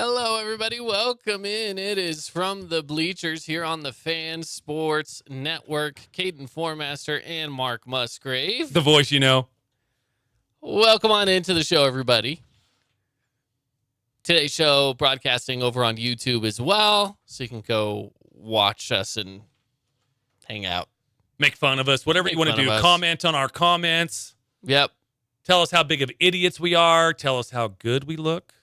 Hello, everybody. Welcome in. It is from the Bleachers here on the Fan Sports Network. Caden Formaster and Mark Musgrave. The voice you know. Welcome on into the show, everybody. Today's show broadcasting over on YouTube as well, so you can go watch us and hang out. Make fun of us. Whatever you want to do. Comment on our comments. Yep. Tell us how big of idiots we are. Tell us how good we look.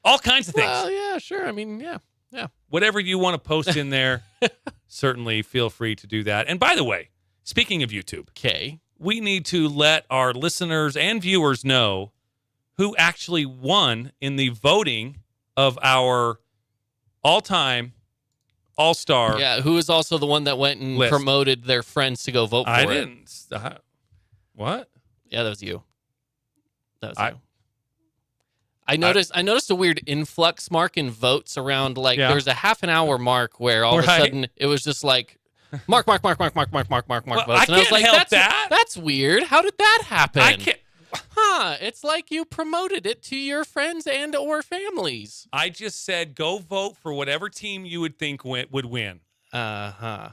All kinds of things. Well, yeah, sure. I mean, yeah. Whatever you want to post in there, certainly feel free to do that. And by the way, speaking of YouTube, Okay. we need to let our listeners and viewers know who actually won in the voting of our all-time all-star. Yeah, who is also the one that went and list. promoted their friends to go vote for I it? didn't. What? Yeah, that was you. That was you. I noticed a weird influx, Mark, in votes around, like, there was a half an hour mark where all of a sudden it was just like, Mark votes. Well, votes. I can't help that. That's weird. How did that happen? I can't. It's like you promoted it to your friends and or families. I just said go vote for whatever team you would think would win. I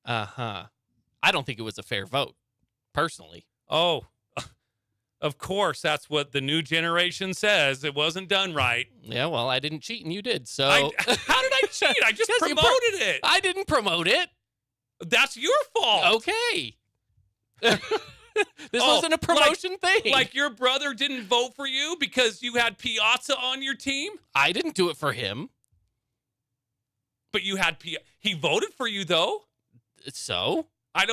don't think it was a fair vote, personally. Oh, of course, that's what the new generation says. It wasn't done right. Yeah, well, I didn't cheat and you did, so. How did I cheat? I just promoted it. I didn't promote it. That's your fault. Okay. This wasn't a promotion thing. Like your brother didn't vote for you because you had Piazza on your team? I didn't do it for him. But you had he voted for you, though? So? I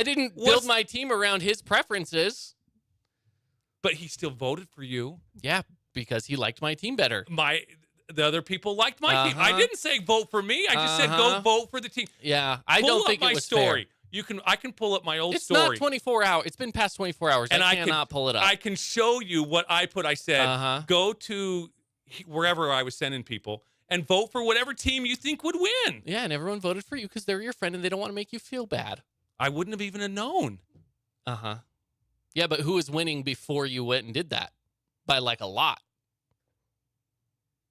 didn't build my team around his preferences. But he still voted for you. Yeah, because he liked my team better. The other people liked my team. I didn't say vote for me. I just said go vote for the team. Yeah, I don't think it was story. Fair. I can pull up my old it's story. It's not 24 hours. It's been past 24 hours. And I cannot pull it up. I can show you what I put. I said go to wherever I was sending people and vote for whatever team you think would win. Yeah, and everyone voted for you because they're your friend and they don't want to make you feel bad. I wouldn't have even known. Yeah, but who was winning before you went and did that? By like a lot.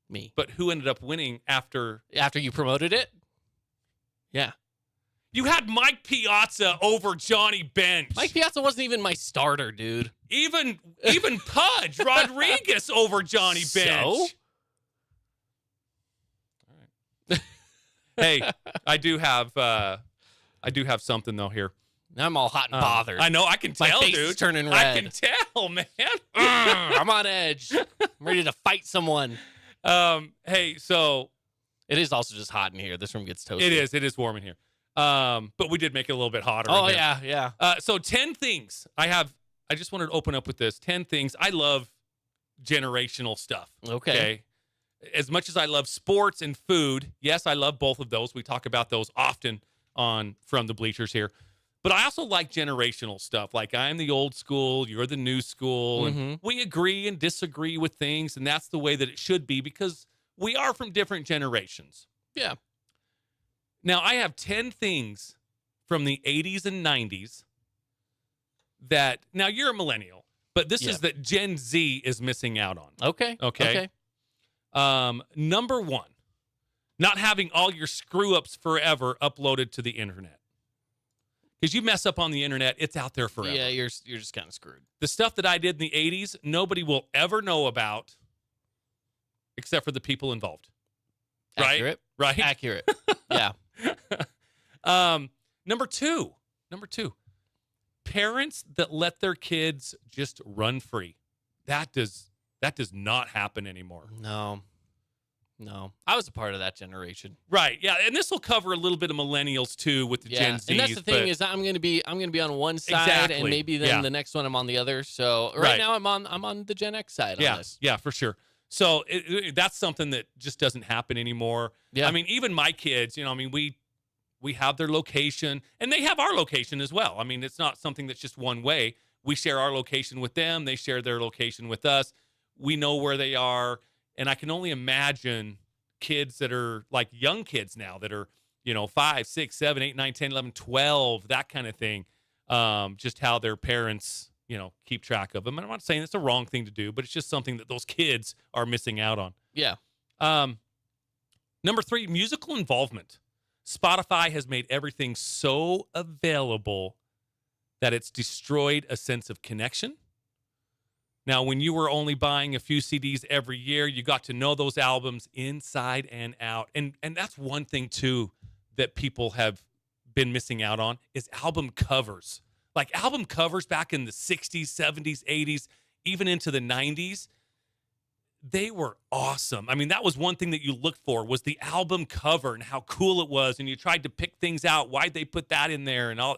Me. But who ended up winning after you promoted it? Yeah. You had Mike Piazza over Johnny Bench. Mike Piazza wasn't even my starter, dude. Even Pudge Rodriguez over Johnny Bench. So? All right. Hey, I do have something though here. Now I'm all hot and bothered. I know. I can tell, my face dude. is turning red. I can tell, man. I'm on edge. I'm ready to fight someone. Hey, so it is also just hot in here. This room gets toasty. It is warm in here. But we did make it a little bit hotter. Oh yeah. So 10 things I just wanted to open up with this. 10 things. I love generational stuff. Okay. As much as I love sports and food, yes, I love both of those. We talk about those often from the Bleachers here. But I also like generational stuff. Like I'm the old school, you're the new school, and we agree and disagree with things, and that's the way that it should be because we are from different generations. Yeah. Now, I have 10 things from the 80s and 90s that, now you're a millennial, but this is that Gen Z is missing out on. Okay. Number one, not having all your screw-ups forever uploaded to the internet. Because you mess up on the internet, it's out there forever. Yeah, you're just kind of screwed. The stuff that I did in the 80s, nobody will ever know about except for the people involved. Accurate. Right? Accurate. Yeah. Number two, parents that let their kids just run free. That does not happen anymore. No. I was a part of that generation. Right. Yeah, and this will cover a little bit of millennials too with the Gen Zs. And that's the thing is I'm going to be on one side and maybe then the next one I'm on the other. So right now I'm on the Gen X side on this. Yeah, for sure. So that's something that just doesn't happen anymore. Yeah. I mean, even my kids, we have their location and they have our location as well. I mean, it's not something that's just one way. We share our location with them. They share their location with us. We know where they are. And I can only imagine kids that are like young kids now that are, 5, 6, 7, 8, 9, 10, 11, 12, that kind of thing. Just how their parents, keep track of them. And I'm not saying it's a wrong thing to do, but it's just something that those kids are missing out on. Yeah. Number 3, musical involvement. Spotify has made everything so available that it's destroyed a sense of connection. Now, when you were only buying a few CDs every year, you got to know those albums inside and out. And that's one thing, too, that people have been missing out on is album covers. Like album covers back in the 60s, 70s, 80s, even into the 90s, they were awesome. I mean, that was one thing that you looked for was the album cover and how cool it was. And you tried to pick things out. Why'd they put that in there and all?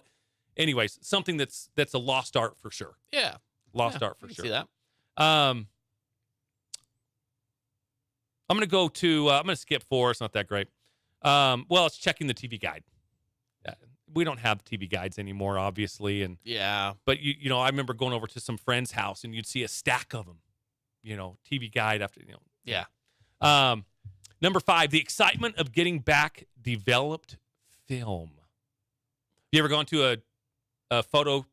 Anyways, something that's a lost art for sure. Yeah. Lost art for sure. See that. I'm going to go to, I'm going to skip 4. It's not that great. Well, it's checking the TV guide. We don't have TV guides anymore, obviously. And but you know, I remember going over to some friend's house and you'd see a stack of them, you know, TV guide after, you know. Yeah. Number 5, the excitement of getting back developed film. You ever gone to a photo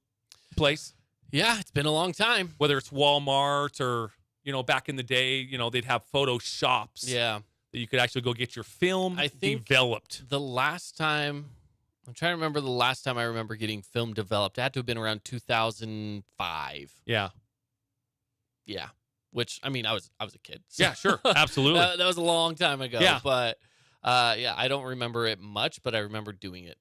place? Yeah, it's been a long time. Whether it's Walmart or, you know, back in the day, you know, they'd have photo shops. Yeah. That you could actually go get your film developed. The last time, I'm trying to remember the last time I remember getting film developed. It had to have been around 2005. Yeah. Yeah. Which, I mean, I was a kid. So. Yeah, sure. Absolutely. that was a long time ago. Yeah. But, I don't remember it much, but I remember doing it.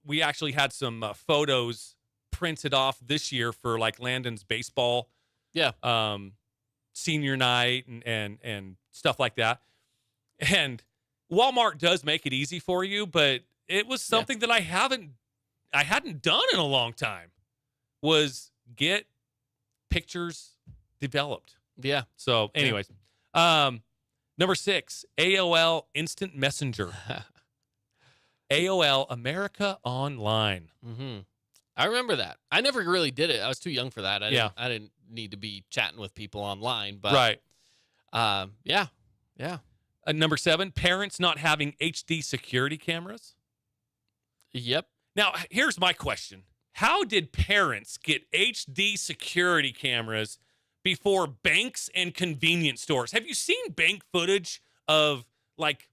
We actually had some photos printed off this year for like Landon's baseball. Yeah. Senior night and stuff like that. And Walmart does make it easy for you, but it was something that I hadn't done in a long time was get pictures developed. Yeah. So anyways, number 6, AOL Instant Messenger. AOL America Online. Mm-hmm. I remember that. I never really did it. I was too young for that. I didn't need to be chatting with people online. But right. Yeah. Number 7, parents not having HD security cameras. Yep. Now, here's my question. How did parents get HD security cameras before banks and convenience stores? Have you seen bank footage of, like,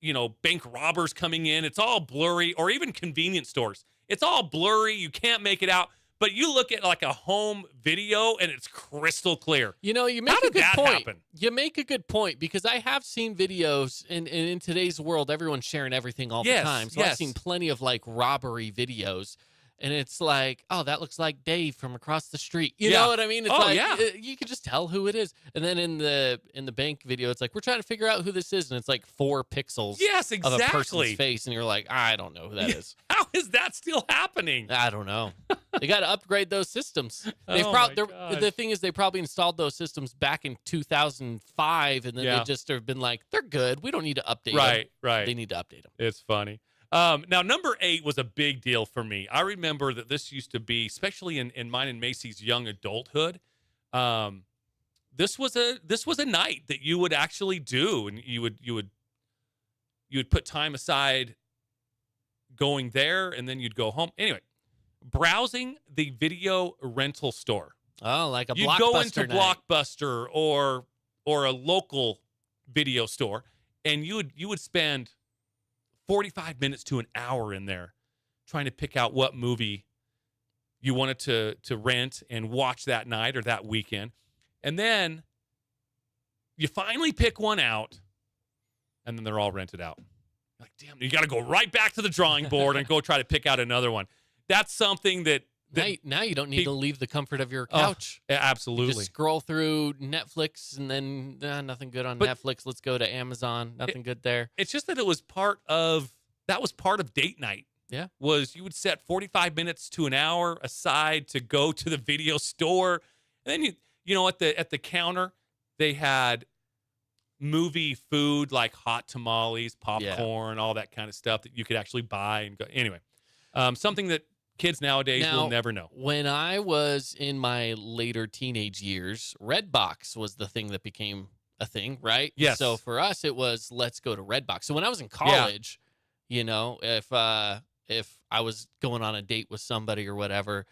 you know, bank robbers coming in? It's all blurry, or even convenience stores. It's all blurry. You can't make it out. But you look at like a home video and it's crystal clear. You know, you make a good point. Happen? You make a good point because I have seen videos and in today's world, everyone's sharing everything all the time. So I've seen plenty of like robbery videos. And it's like, oh, that looks like Dave from across the street. You know what I mean? It's you can just tell who it is. And then in the bank video, it's like, we're trying to figure out who this is. And it's like 4 pixels of a person's face. And you're like, I don't know who that is. How is that still happening? I don't know. They got to upgrade those systems. The thing is, they probably installed those systems back in 2005. And then they just have been like, they're good. We don't need to update them. Right. They need to update them. It's funny. Now, number 8 was a big deal for me. I remember that this used to be, especially in mine and Macy's young adulthood. This was a night that you would actually do, and you would put time aside going there, and then you'd go home. Anyway, browsing the video rental store. Oh, like a Blockbuster. You'd go into night. Blockbuster or a local video store, and you would spend 45 minutes to an hour in there trying to pick out what movie you wanted to rent and watch that night or that weekend. And then you finally pick one out, and then they're all rented out. You're like, damn, you got to go right back to the drawing board and go try to pick out another one. That's something that now you don't need to leave the comfort of your couch. Absolutely. You just scroll through Netflix and then nothing good on Netflix. Let's go to Amazon. Nothing good there. It's just that it was part of date night. Yeah. Was you would set 45 minutes to an hour aside to go to the video store. And then you know at the counter they had movie food like hot tamales, popcorn, all that kind of stuff that you could actually buy and go. Anyway, something that kids nowadays will never know. When I was in my later teenage years, Redbox was the thing that became a thing, right? Yes. So for us, it was let's go to Redbox. So when I was in college, you know, if I was going on a date with somebody or whatever,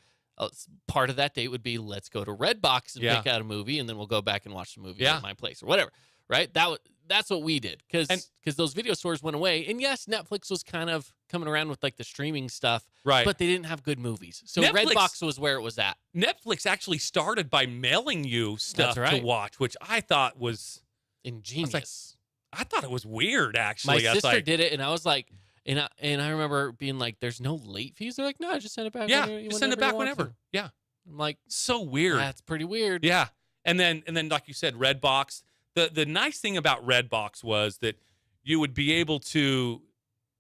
part of that date would be let's go to Redbox and pick out a movie, and then we'll go back and watch the movie at my place or whatever. right? That's what we did because those video stores went away. And yes, Netflix was kind of coming around with like the streaming stuff, right? But they didn't have good movies. So Redbox was where it was at. Netflix actually started by mailing you stuff to watch, which I thought was ingenious. I thought it was weird, actually. My sister did it, and I was like, and I remember being like, "There's no late fees." They're like, "No, just send it back." Yeah, just send it back whenever. Yeah, I'm like, so weird. That's pretty weird. Yeah, and then like you said, Redbox. The nice thing about Redbox was that you would be able to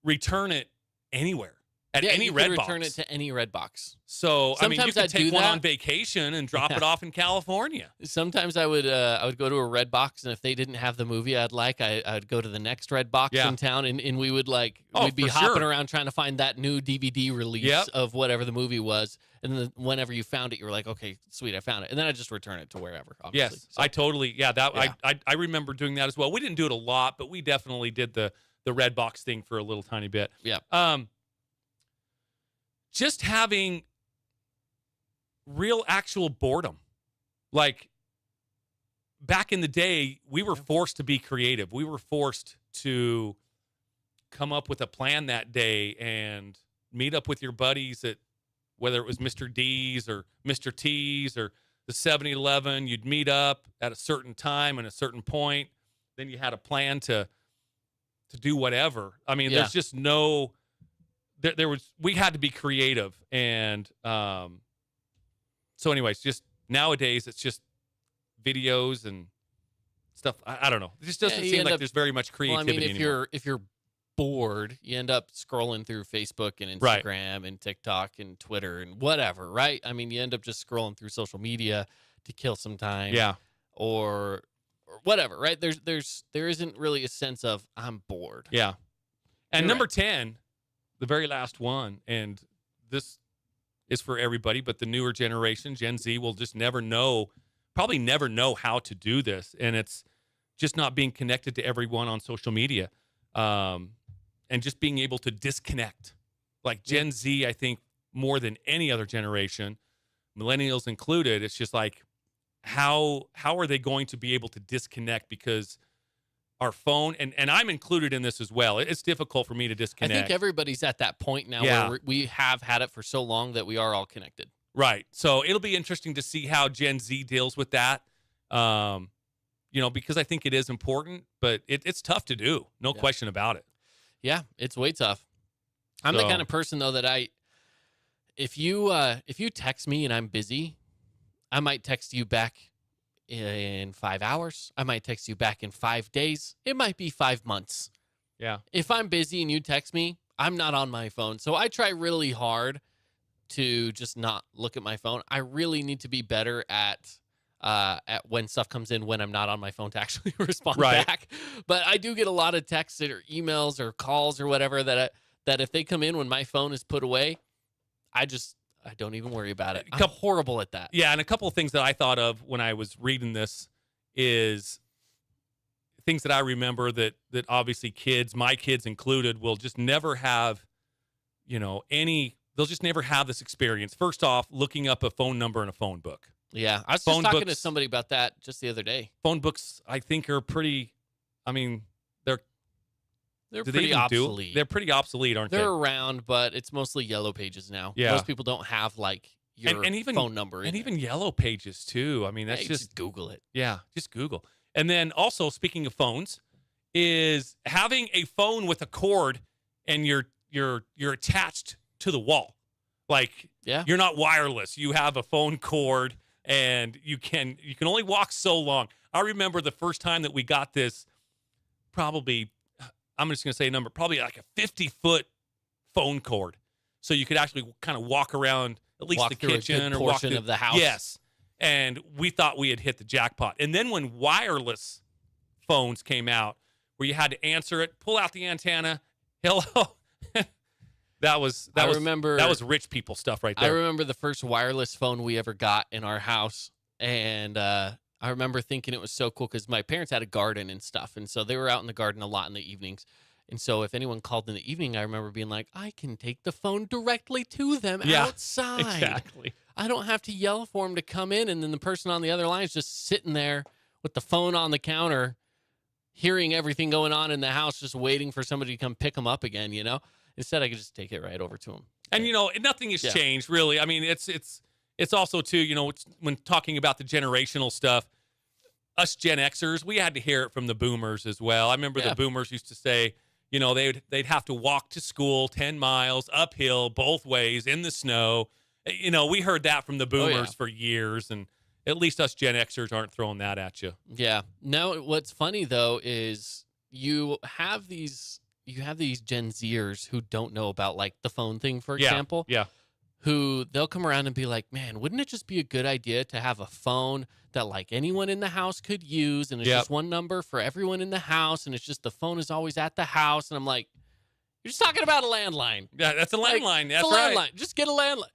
return it anywhere. At any Redbox. Return it to any Redbox. So, sometimes you could take one on vacation and drop it off in California. Sometimes I would go to a Redbox, and if they didn't have the movie I'd go to the next Redbox in town, and we would we'd be hopping around trying to find that new DVD release of whatever the movie was. And then whenever you found it, you were like, okay, sweet, I found it. And then I just return it to wherever, obviously. Yes, so, I totally, I remember doing that as well. We didn't do it a lot, but we definitely did the Redbox thing for a little tiny bit. Yeah. Just having real actual boredom. Like back in the day, we were forced to be creative. We were forced to come up with a plan that day and meet up with your buddies at whether it was Mr. D's or Mr. T's or the 7-Eleven. You'd meet up at a certain time and a certain point. Then you had a plan to do whatever. I mean, there's just no... we had to be creative. And so anyways, just nowadays, it's just videos and stuff. I don't know. It just doesn't seem like there's very much creativity anymore. If you're bored, you end up scrolling through Facebook and Instagram and TikTok and Twitter and whatever, right? I mean, you end up just scrolling through social media to kill some time. Yeah. Or whatever, right? There isn't really a sense of I'm bored. Yeah. And number 10, the very last one, and this is for everybody, but the newer generation, Gen Z, will just probably never know how to do this. And it's just not being connected to everyone on social media. And just being able to disconnect. Like Gen Z, I think, more than any other generation, millennials included, it's just like, how are they going to be able to disconnect? Because our phone, and I'm included in this as well. It's difficult for me to disconnect. I think everybody's at that point now where we have had it for so long that we are all connected. Right. So it'll be interesting to see how Gen Z deals with that. Because I think it is important, but it's tough to do. No question about it. Yeah, it's way tough. I'm the kind of person, though, that if you text me and I'm busy, I might text you back in 5 hours. I might text you back in 5 days. It might be 5 months. Yeah. If I'm busy and you text me, I'm not on my phone. So I try really hard to just not look at my phone. I really need to be better at when stuff comes in when I'm not on my phone to actually respond back. But I do get a lot of texts or emails or calls or whatever that if they come in when my phone is put away, I don't even worry about it. I'm horrible at that. Yeah, and a couple of things that I thought of when I was reading this is things that I remember that obviously my kids included, will just never have, they'll just never have this experience. First off, looking up a phone number in a phone book. Yeah, I was just talking to somebody about that just the other day. Phone books, I think, are pretty, they're pretty obsolete. They're pretty obsolete, aren't they? They're around, but it's mostly yellow pages now. Yeah. Most people don't have your phone number. And even yellow pages too. I mean, that's just Google it. Yeah, just Google. And then also, speaking of phones, is having a phone with a cord and you're attached to the wall. Like, you're not wireless. You have a phone cord and you can only walk so long. I remember the first time that we got this, probably, I'm just going to say a number, probably like a 50-foot phone cord. So you could actually kind of walk around at least the kitchen or portion of the house. Yes. And we thought we had hit the jackpot. And then when wireless phones came out, where you had to answer it, pull out the antenna, hello. That was rich people stuff right there. I remember the first wireless phone we ever got in our house, and I remember thinking it was so cool because my parents had a garden and stuff, and so they were out in the garden a lot in the evenings. And so if anyone called in the evening, I remember being like, I can take the phone directly to them outside. Exactly. I don't have to yell for them to come in, and then the person on the other line is just sitting there with the phone on the counter hearing everything going on in the house, just waiting for somebody to come pick them up again, Instead, I could just take it right over to them. And, nothing has changed, really. I mean, it's also, too, when talking about the generational stuff, us Gen Xers, we had to hear it from the boomers as well. I remember the boomers used to say, they'd have to walk to school 10 miles uphill both ways in the snow. We heard that from the boomers for years, and at least us Gen Xers aren't throwing that at you. Yeah. No, what's funny, though, is you have these Gen Zers who don't know about, like, the phone thing, for example. Yeah. Who they'll come around and be like, man, wouldn't it just be a good idea to have a phone that, like, anyone in the house could use, and it's just one number for everyone in the house, and it's just the phone is always at the house. And I'm like, you're just talking about a landline. Yeah, that's a landline. That's right. Landline. Just get a landline,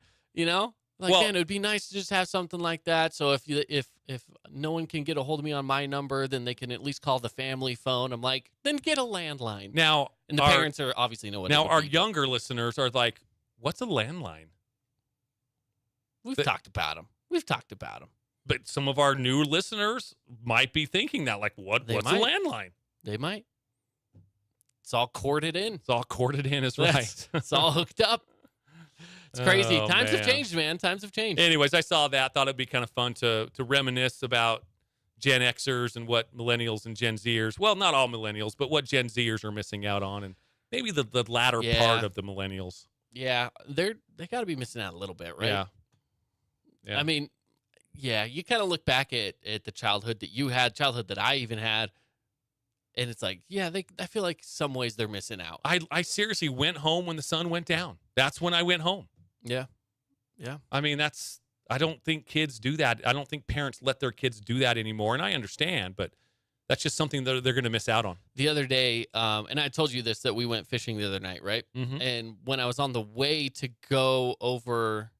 man, it would be nice to just have something like that. So if no one can get a hold of me on my number, then they can at least call the family phone. I'm like, then get a landline. Now, and the parents are obviously know what it would our be. younger listeners are like, what's a landline? We've talked about them. But some of our new listeners might be thinking that, like, what's a landline? They might. It's all corded in. Is right. It's all hooked up. It's crazy. Times have changed, man. Times have changed. Anyways, I saw that. Thought it'd be kind of fun to reminisce about Gen Xers and what millennials and Gen Zers, well, not all millennials, but what Gen Zers are missing out on, and maybe the latter part of the millennials. Yeah, they got to be missing out a little bit, right? Yeah. I mean, you kind of look back at the childhood that you had, childhood that I even had, and it's like, I feel like some ways they're missing out. I seriously went home when the sun went down. That's when I went home. Yeah. I mean, I don't think kids do that. I don't think parents let their kids do that anymore, and I understand, but that's just something that they're going to miss out on. The other day, and I told you this, that we went fishing the other night, right? Mm-hmm. And when I was on the way to go over...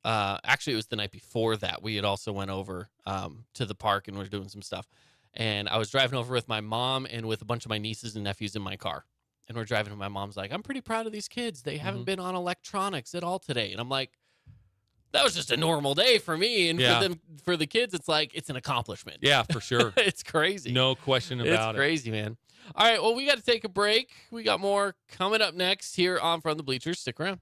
actually, it was the night before that. We had also went over to the park and were doing some stuff. And I was driving over with my mom and with a bunch of my nieces and nephews in my car. And we're driving, and my mom's like, I'm pretty proud of these kids. They haven't been on electronics at all today. And I'm like, that was just a normal day for me. And for the kids, it's like, it's an accomplishment. Yeah, for sure. It's crazy. No question about it. It's crazy, man. All right, well, we got to take a break. We got more coming up next here on From the Bleachers. Stick around.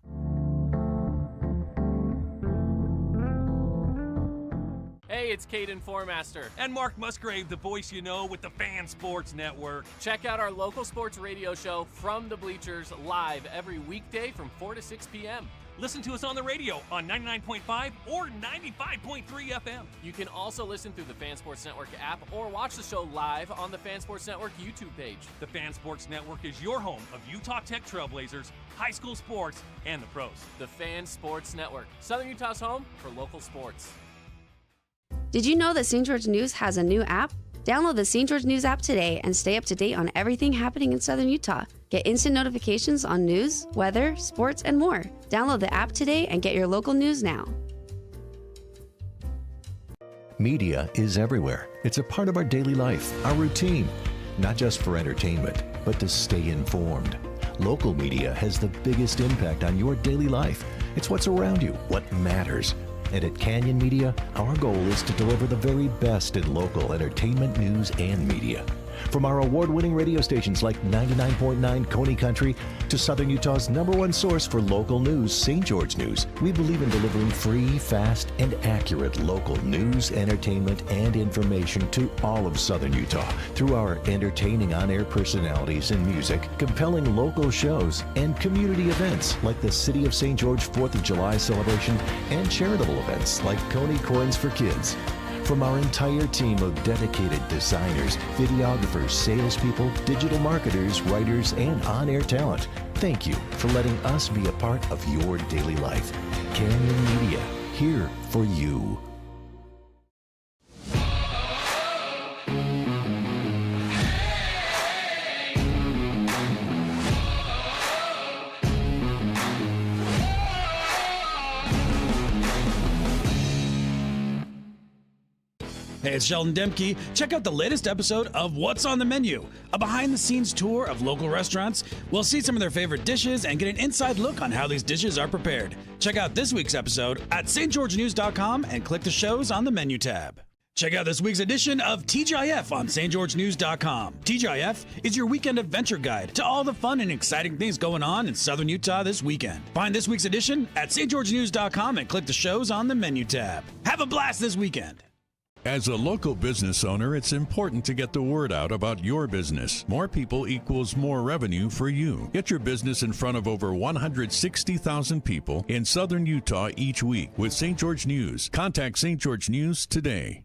Hey, it's Caden Formaster. And Mark Musgrave, the voice you know with the Fan Sports Network. Check out our local sports radio show, From the Bleachers, live every weekday from 4 to 6 p.m. Listen to us on the radio on 99.5 or 95.3 FM. You can also listen through the Fan Sports Network app or watch the show live on the Fan Sports Network YouTube page. The Fan Sports Network is your home of Utah Tech Trailblazers, high school sports, and the pros. The Fan Sports Network, Southern Utah's home for local sports. Did you know that St. George News has a new app? Download the St. George News app today and stay up to date on everything happening in Southern Utah. Get instant notifications on news, weather, sports, and more. Download the app today and get your local news now. Media is everywhere. It's a part of our daily life, our routine, not just for entertainment, but to stay informed. Local media has the biggest impact on your daily life. It's what's around you, what matters. And at Canyon Media, our goal is to deliver the very best in local entertainment, news, and media. From our award-winning radio stations like 99.9 Coney Country to Southern Utah's #1 source for local news, St. George News, we believe in delivering free, fast, and accurate local news, entertainment, and information to all of Southern Utah through our entertaining on-air personalities and music, compelling local shows, and community events like the City of St. George 4th of July celebration and charitable events like Coney Coins for Kids. From our entire team of dedicated designers, videographers, salespeople, digital marketers, writers, and on-air talent, thank you for letting us be a part of your daily life. Canyon Media, here for you. Hey, it's Sheldon Demke. Check out the latest episode of What's on the Menu, a behind-the-scenes tour of local restaurants. We'll see some of their favorite dishes and get an inside look on how these dishes are prepared. Check out this week's episode at stgeorgenews.com and click the shows on the menu tab. Check out this week's edition of TGIF on stgeorgenews.com. TGIF is your weekend adventure guide to all the fun and exciting things going on in Southern Utah this weekend. Find this week's edition at stgeorgenews.com and click the shows on the menu tab. Have a blast this weekend. As a local business owner, it's important to get the word out about your business. More people equals more revenue for you. Get your business in front of over 160,000 people in Southern Utah each week with St. George News. Contact St. George News today.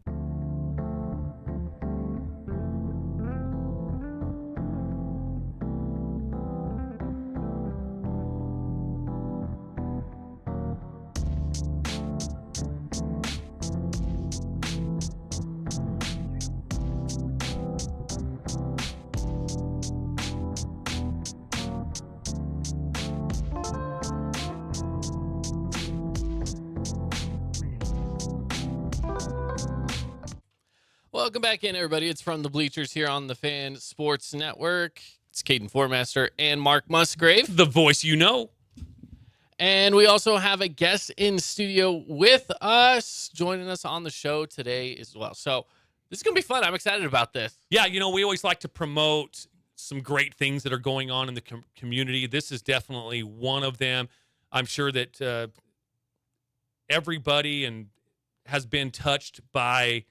Welcome back in, everybody. It's from the Bleachers here on the Fan Sports Network. It's Caden Formaster and Mark Musgrave, the voice you know. And we also have a guest in studio with us, joining us on the show today as well. So this is going to be fun. I'm excited about this. Yeah, we always like to promote some great things that are going on in the community. This is definitely one of them. I'm sure that everybody has been touched by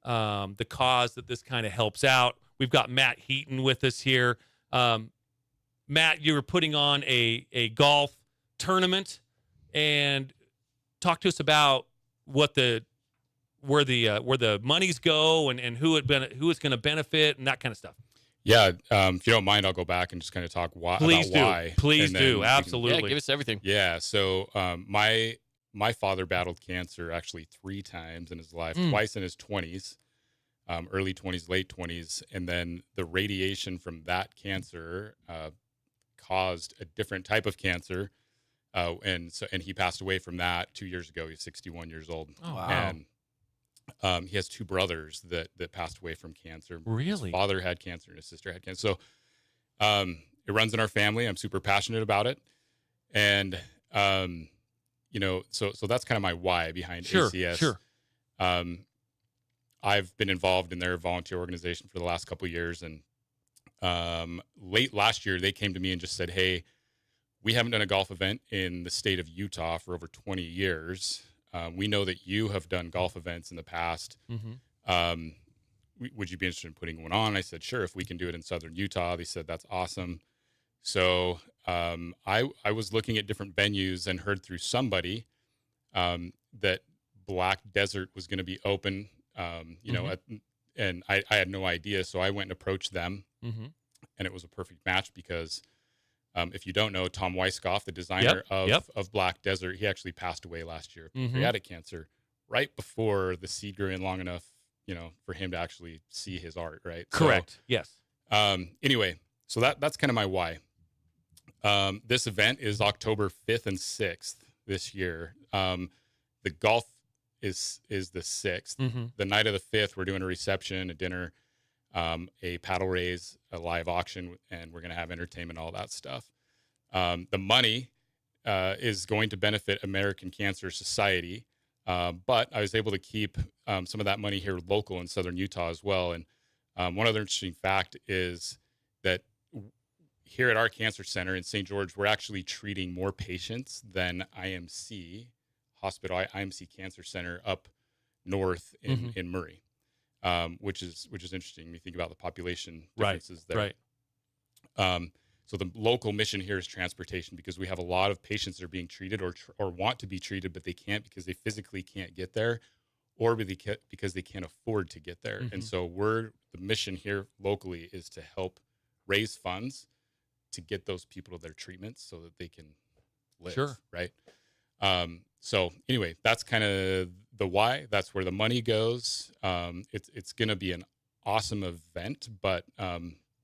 the cause that this kind of helps out. We've got Matt Heaton with us here. Matt, you were putting on a golf tournament, and talk to us about where the monies go and who it's going to benefit and that kind of stuff. Yeah, if you don't mind, I'll go back and just kind of talk why. Please do. Absolutely. Yeah, give us everything. Yeah, so my father battled cancer actually 3 times in his life, twice in his 20s, early 20s, late 20s. And then the radiation from that cancer caused a different type of cancer. And he passed away from that 2 years ago. He's 61 years old. Oh, wow. And he has 2 brothers that passed away from cancer. Really? His father had cancer and his sister had cancer. So it runs in our family. I'm super passionate about it. And, so that's kind of my why behind ACS. Sure. I've been involved in their volunteer organization for the last couple of years. And late last year, they came to me and just said, hey, we haven't done a golf event in the state of Utah for over 20 years. We know that you have done golf events in the past. Mm-hmm. Would you be interested in putting one on? I said, sure, if we can do it in Southern Utah. They said, that's awesome. So I was looking at different venues and heard through somebody that Black Desert was going to be open, and I had no idea. So I went and approached them, and it was a perfect match because if you don't know, Tom Weiskopf, the designer of Black Desert, he actually passed away last year of pancreatic cancer right before the seed grew in long enough, for him to actually see his art, right? Correct. So, yes. Anyway, so that's kind of my why. This event is October 5th and 6th this year. The golf is the 6th. Mm-hmm. The night of the 5th, we're doing a reception, a dinner, a paddle raise, a live auction, and we're going to have entertainment, all that stuff. The money is going to benefit American Cancer Society, but I was able to keep some of that money here local in Southern Utah as well. And one other interesting fact is that here at our cancer center in St. George, we're actually treating more patients than IMC Cancer Center up north in Murray, which is interesting when you think about the population differences there. Right. So the local mission here is transportation, because we have a lot of patients that are being treated or want to be treated, but they can't because they physically can't get there, or because they can't afford to get there. And so the mission here locally is to help raise funds to get those people to their treatments so that they can live. Sure. Right. So anyway, that's kind of the why. That's where the money goes. It's going to be an awesome event, but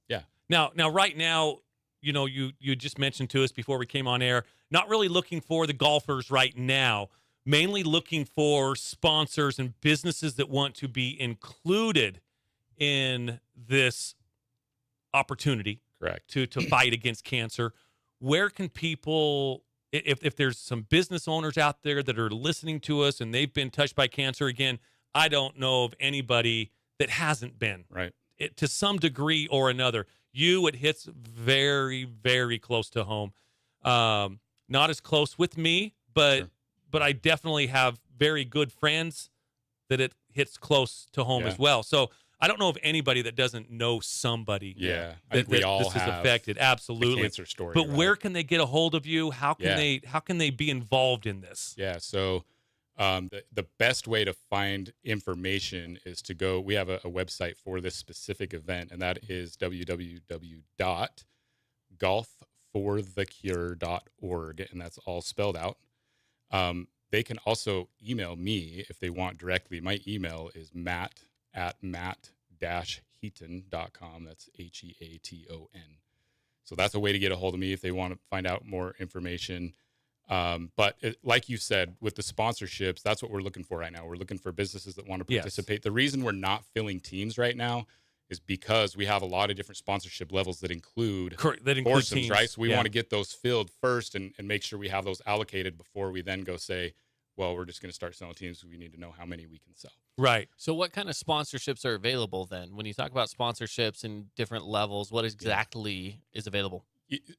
yeah. Now, right now, you just mentioned to us before we came on air, not really looking for the golfers right now, mainly looking for sponsors and businesses that want to be included in this opportunity. Correct. To fight against cancer. Where can people, if there's some business owners out there that are listening to us and they've been touched by cancer, again, I don't know of anybody that hasn't been. Right. To some degree or another. It hits very, very close to home. Not as close with me, but I definitely have very good friends that it hits close to home as well. So I don't know of anybody that doesn't know somebody. Yeah, that we all this is have affected. Absolutely, cancer story. But where can they get a hold of you? How can they be involved in this? Yeah, so the best way to find information is to go. We have a website for this specific event, and that is www.golfforthecure.org, and that's all spelled out. They can also email me if they want directly. My email is matt@matt-heaton.com. That's HEATON. So that's a way to get a hold of me if they want to find out more information. But like you said, with the sponsorships, that's what we're looking for right now. We're looking for businesses that want to participate. Yes. The reason we're not filling teams right now is because we have a lot of different sponsorship levels that include foursomes, teams, right? So we want to get those filled first and make sure we have those allocated before we then go say, well, we're just going to start selling teams. We need to know how many we can sell. Right. So what kind of sponsorships are available then? When you talk about sponsorships in different levels, what exactly is available?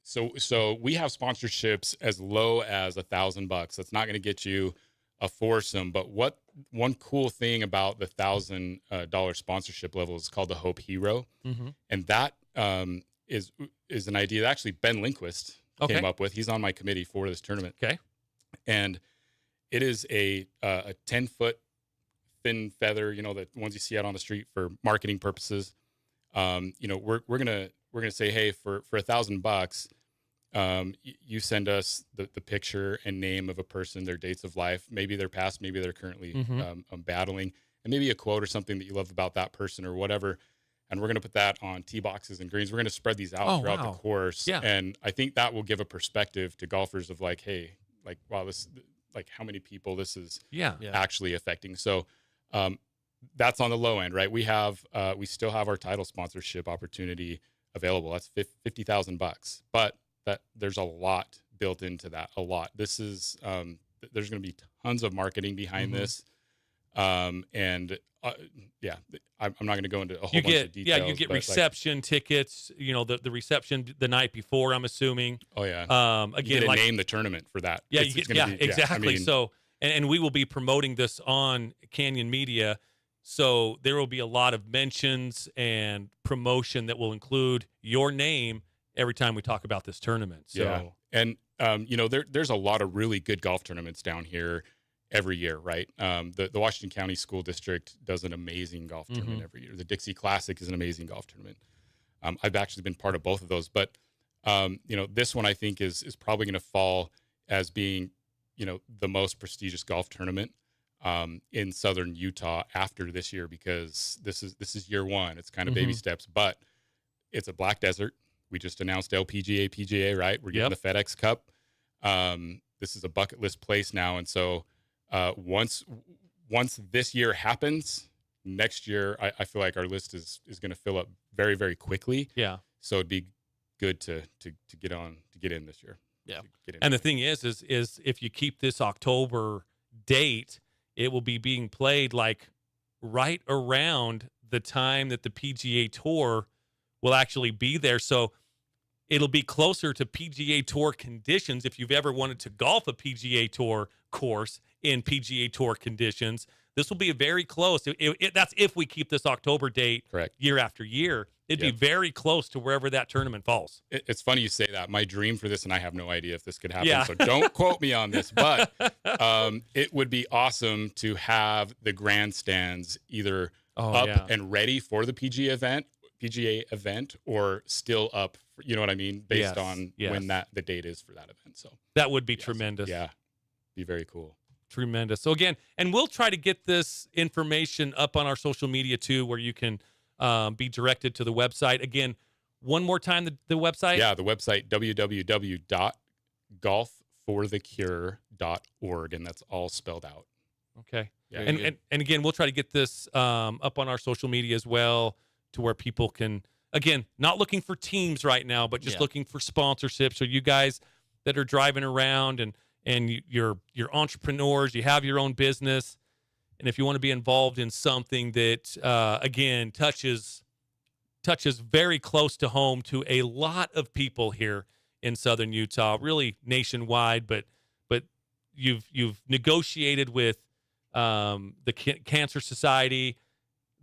So we have sponsorships as low as $1,000. That's not going to get you a foursome. But one cool thing about the $1,000 sponsorship level is called the Hope Hero. Mm-hmm. And that is an idea that actually Ben Lindquist came up with. He's on my committee for this tournament. Okay. And it is a 10-foot thin feather, the ones you see out on the street for marketing purposes. We're gonna say, hey, for $1,000, you send us the picture and name of a person, their dates of life, maybe they're past, maybe they're currently battling, and maybe a quote or something that you love about that person or whatever. And we're going to put that on tee boxes and greens. We're going to spread these out throughout the course. Yeah. And I think that will give a perspective to golfers of like, hey, like, wow, this, like how many people this is actually affecting. So that's on the low end, right? We still have our title sponsorship opportunity available. That's $50,000, but there's a lot built into that. A lot. This is there's going to be tons of marketing behind this, I'm not going to go into a whole bunch of details. Yeah, you get reception tickets. The reception the night before. I'm assuming. Oh yeah. Again, you name the tournament for that. Yeah, exactly. So and we will be promoting this on Canyon Media. So there will be a lot of mentions and promotion that will include your name every time we talk about this tournament. So. Yeah. And, there's a lot of really good golf tournaments down here every year, right? The Washington County School District does an amazing golf tournament every year. The Dixie Classic is an amazing golf tournament. I've actually been part of both of those. But, this one I think is probably going to fall as being, the most prestigious golf tournament in southern Utah after this year, because this is year one. It's kind of baby steps, but it's a black desert. We just announced LPGA, PGA, right? We're getting the FedEx Cup. This is a bucket list place now, and so once this year happens, next year I feel like our list is going to fill up very, very quickly. Yeah. So it'd be good to get in this year. Yeah. And the thing is if you keep this October date, it will be being played like right around the time that the PGA Tour will actually be there. So it'll be closer to PGA Tour conditions. If you've ever wanted to golf a PGA Tour course in PGA Tour conditions, this will be very close. That's if we keep this October date year after year. It'd be very close to wherever that tournament falls. It's funny you say that. My dream for this, and I have no idea if this could happen, so don't quote me on this, but it would be awesome to have the grandstands either up and ready for the PGA event or still up, you know what I mean, based on when the date is for that event. So that would be tremendous. Yeah, be very cool. Tremendous. So again, and we'll try to get this information up on our social media too, where you can be directed to the website. Again, one more time, the website? Yeah, the website, www.golfforthecure.org, and that's all spelled out. Okay. Yeah, and again, we'll try to get this up on our social media as well, to where people can, again, not looking for teams right now, but just looking for sponsorships. So you guys that are driving around and you're entrepreneurs, you have your own business, And if you want to be involved in something that, again, touches very close to home to a lot of people here in Southern Utah, really nationwide, but you've negotiated with the Cancer Society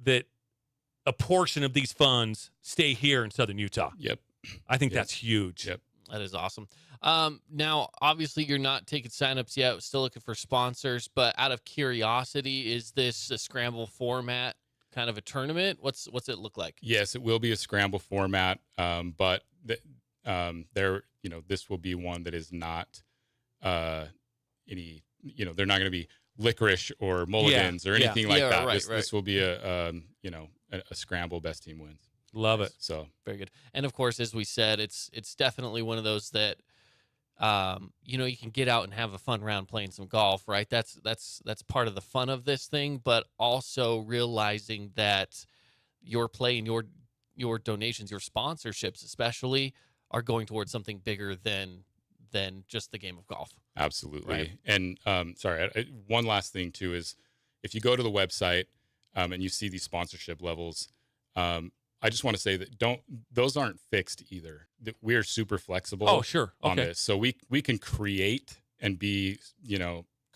that a portion of these funds stay here in Southern Utah. Yep. I think that's huge. Yep. That is awesome. Now, obviously, you're not taking signups yet. Still looking for sponsors. But out of curiosity, is this a scramble format kind of a tournament? What's it look like? Yes, it will be a scramble format. But this will be one that is not any. They're not going to be licorice or mulligans or anything like that. Right, this will be a scramble. Best team wins. Love it. So very good. And of course, as we said, it's definitely one of those that you can get out and have a fun round playing some golf, right? That's part of the fun of this thing, but also realizing that your play and your donations, your sponsorships especially, are going towards something bigger than just the game of golf. Absolutely. Right. And one last thing too is if you go to the website and you see these sponsorship levels, I just want to say that those aren't fixed either. We're super flexible. Oh, sure. Okay. On this. So we can create and be,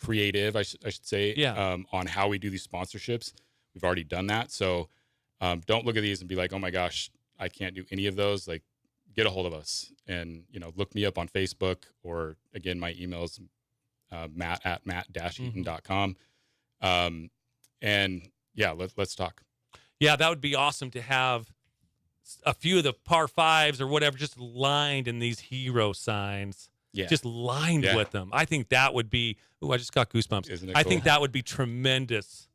creative, I should say, on how we do these sponsorships. We've already done that. So don't look at these and be like, oh my gosh, I can't do any of those. Like, get a hold of us and, look me up on Facebook, or again, my email's matt@matt-eaton.com. And yeah, let's talk. Yeah, that would be awesome to have a few of the par fives or whatever just lined in these hero signs. Yeah. Just lined with them. I think that would be, I just got goosebumps. Isn't it I cool? think that would be tremendous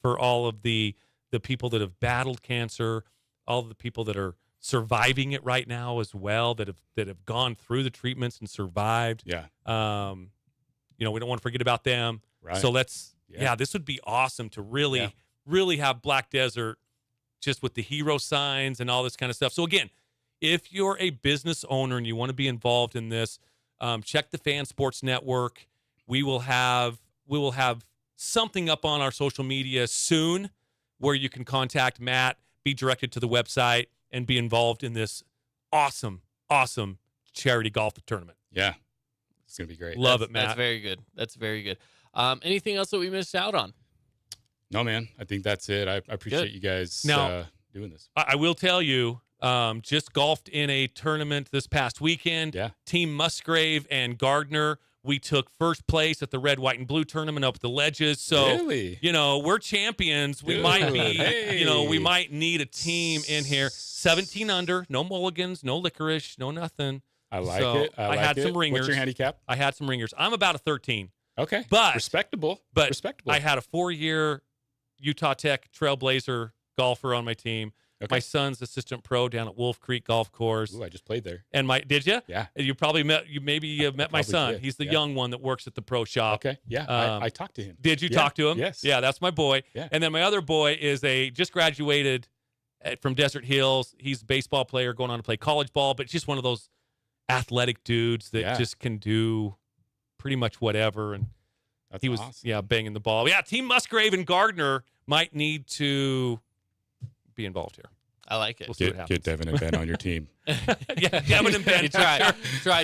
for all of the people that have battled cancer, all of the people that are surviving it right now as well, that have gone through the treatments and survived. Yeah. We don't want to forget about them. Right. So this would be awesome to really have Black Desert just with the hero signs and all this kind of stuff. So again, if you're a business owner and you want to be involved in this, check the Fan Sports Network. We will have something up on our social media soon where you can contact Matt, be directed to the website, and be involved in this awesome charity golf tournament. Yeah. It's going to be great. Love it, Matt. That's very good. That's very good. Anything else that we missed out on? No, man. I think that's it. I appreciate you guys doing this. I will tell you, just golfed in a tournament this past weekend. Yeah. Team Musgrave and Gardner. We took first place at the Red, White, and Blue tournament up at the Ledges. So, really? We're champions. We might be, we might need a team in here. 17 under, no mulligans, no licorice, no nothing. I like it. I had some ringers. What's your handicap? I had some ringers. I'm about a 13. Okay. But respectable. I had a 4-year Utah Tech Trailblazer golfer on my team. Okay. My son's assistant pro down at Wolf Creek Golf Course. Ooh, I just played there. And did you? Yeah. You probably met my son. Did. He's the young one that works at the pro shop. Okay. Yeah. I talked to him. Did you talk to him? Yes. Yeah, that's my boy. Yeah. And then my other boy is just graduated from Desert Hills. He's a baseball player going on to play college ball, but just one of those athletic dudes that just can do pretty much whatever. And he was awesome. Banging the ball. Yeah, Team Musgrave and Gardner might need to be involved here. I like it. We'll see what happens. Get Devin and Ben on your team. Yeah, Devin and Ben. You try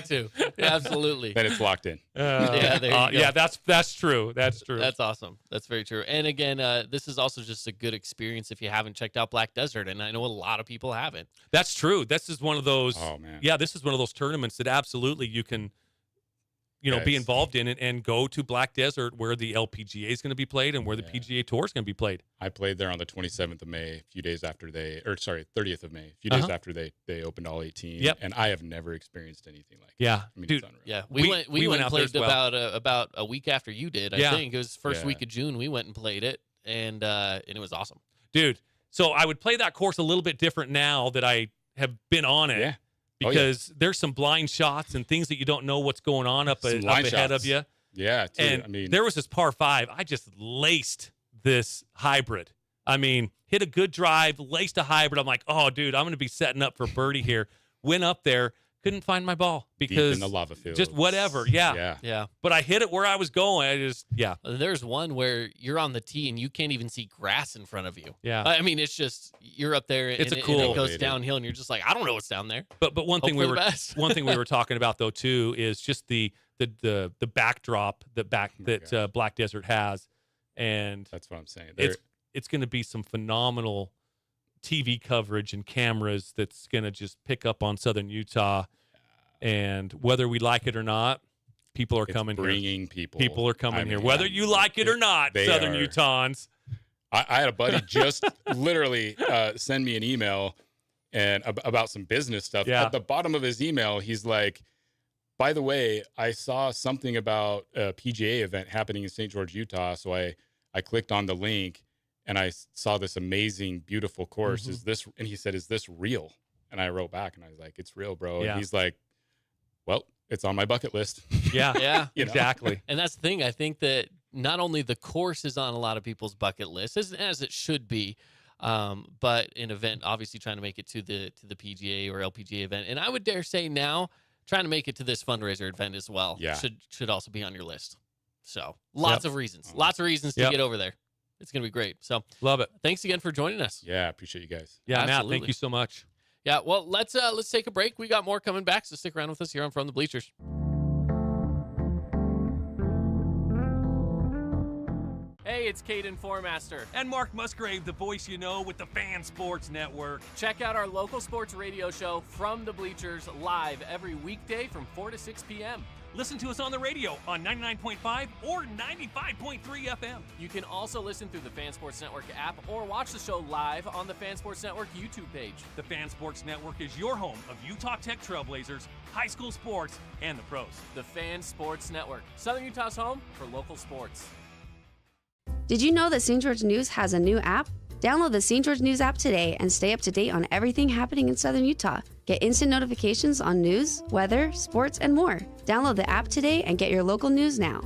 to. Yeah, absolutely. Then it's locked in. There you go. Yeah, that's true. That's true. That's awesome. That's very true. And again, this is also just a good experience if you haven't checked out Black Desert, and I know a lot of people haven't. That's true. This is one of those. Oh man. Yeah, this is one of those tournaments that absolutely you can, be involved in it and go to Black Desert where the LPGA is going to be played and where the PGA Tour is going to be played. I played there on the 27th of May, 30th of May, a few days after they opened all 18. Yep. And I have never experienced anything like that. I mean, dude. It's unreal. Yeah, we went and out played there as well. about a week after you did. I think it was first week of June. We went and played it, and it was awesome, dude. So I would play that course a little bit different now that I have been on it. Yeah. Because there's some blind shots and things that you don't know what's going on up ahead of you. Yeah, dude, and there was this par 5. I just laced this hybrid. I mean, hit a good drive, laced a hybrid. I'm like, oh, dude, I'm going to be setting up for birdie here. Went up there, couldn't find my ball because deep in the lava field. Just whatever. Yeah. But I hit it where I was going. There's one where you're on the tee and you can't even see grass in front of you. Yeah. I mean, it's just you're up there and it goes downhill and you're just like, I don't know what's down there. But one thing we were talking about though too is just the backdrop that Black Desert has, and that's what I'm saying. It's going to be some phenomenal TV coverage and cameras that's going to just pick up on Southern Utah. And whether we like it or not, people are coming here. Bringing people. People are coming here. Whether you like it or not, Southern Utahns. I had a buddy just literally send me an email and about some business stuff. Yeah. At the bottom of his email, he's like, by the way, I saw something about a PGA event happening in St. George, Utah. So I clicked on the link and I saw this amazing, beautiful course. Mm-hmm. Is this? And he said, "Is this real?" And I wrote back and I was like, "It's real, bro." Yeah. And he's like, "Well, it's on my bucket list." Yeah, exactly. And that's the thing. I think that not only the course is on a lot of people's bucket list, as it should be, but an event obviously trying to make it to the PGA or LPGA event, and I would dare say now trying to make it to this fundraiser event as well. Yeah. should also be on your list. So lots of reasons to get over there. It's going to be great. So love it. Thanks again for joining us. Yeah, I appreciate you guys. Yeah, Absolutely. Matt, thank you so much. Yeah, well, let's take a break. We got more coming back, so stick around with us here on From the Bleachers. Hey, it's Caden Formaster. And Mark Musgrave, the voice you know with the Fan Sports Network. Check out our local sports radio show, From the Bleachers, live every weekday from 4 to 6 p.m. Listen to us on the radio on 99.5 or 95.3 FM. You can also listen through the Fan Sports Network app or watch the show live on the Fan Sports Network YouTube page. The Fan Sports Network is your home of Utah Tech Trailblazers, high school sports, and the pros. The Fan Sports Network, Southern Utah's home for local sports. Did you know that St. George News has a new app? Download the St. George News app today and stay up to date on everything happening in Southern Utah. Get instant notifications on news, weather, sports, and more. Download the app today and get your local news now.